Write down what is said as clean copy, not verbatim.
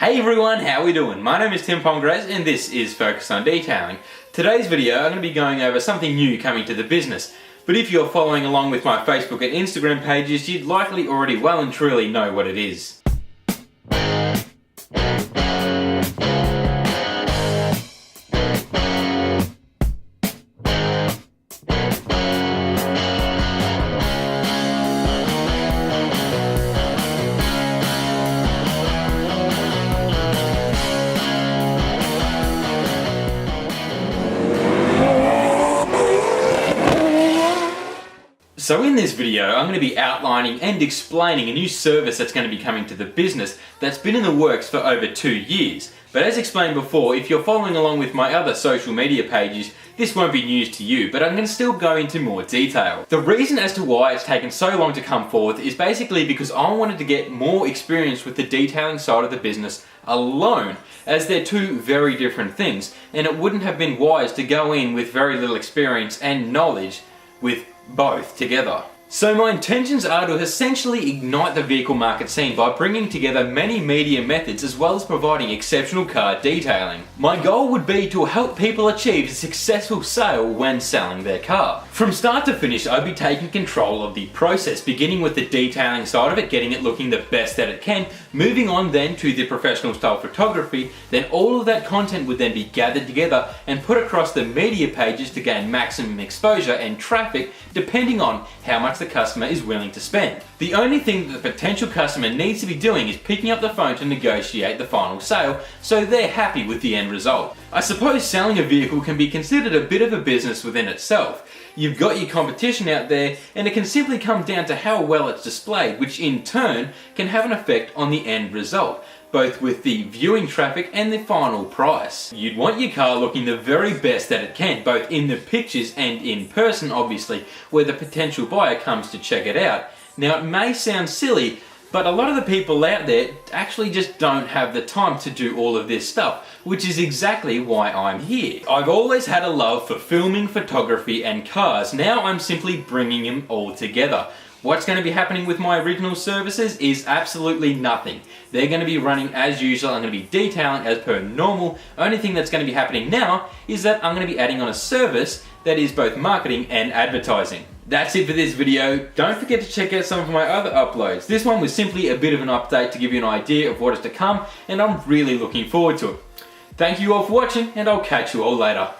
Hey everyone, how we doing? My name is Tim Pongres and this is Focus on Detailing. Today's video I'm going to be going over something new coming to the business. But if you're following along with my Facebook and Instagram pages, you'd likely already well and truly know what it is. So in this video, I'm going to be outlining and explaining a new service that's going to be coming to the business that's been in the works for over 2 years. But as explained before, if you're following along with my other social media pages, this won't be news to you, but I'm going to still go into more detail. The reason as to why it's taken so long to come forth is basically because I wanted to get more experience with the detailing side of the business alone, as they're two very different things, and it wouldn't have been wise to go in with very little experience and knowledge with both together. So my intentions are to essentially ignite the vehicle market scene by bringing together many media methods as well as providing exceptional car detailing. My goal would be to help people achieve a successful sale when selling their car. From start to finish, I'd be taking control of the process, beginning with the detailing side of it, getting it looking the best that it can, moving on then to the professional style photography. Then all of that content would then be gathered together and put across the media pages to gain maximum exposure and traffic depending on how much the customer is willing to spend. The only thing that the potential customer needs to be doing is picking up the phone to negotiate the final sale, so they're happy with the end result. I suppose selling a vehicle can be considered a bit of a business within itself. You've got your competition out there, and it can simply come down to how well it's displayed, which in turn can have an effect on the end result, both with the viewing traffic and the final price. You'd want your car looking the very best that it can, both in the pictures and in person, obviously, where the potential buyer comes to check it out. Now, it may sound silly, but a lot of the people out there actually just don't have the time to do all of this stuff, which is exactly why I'm here. I've always had a love for filming, photography and cars. Now I'm simply bringing them all together. What's going to be happening with my original services is absolutely nothing. They're going to be running as usual. I'm going to be detailing as per normal. Only thing that's going to be happening now is that I'm going to be adding on a service that is both marketing and advertising. That's it for this video. Don't forget to check out some of my other uploads. This one was simply a bit of an update to give you an idea of what is to come, and I'm really looking forward to it. Thank you all for watching, and I'll catch you all later.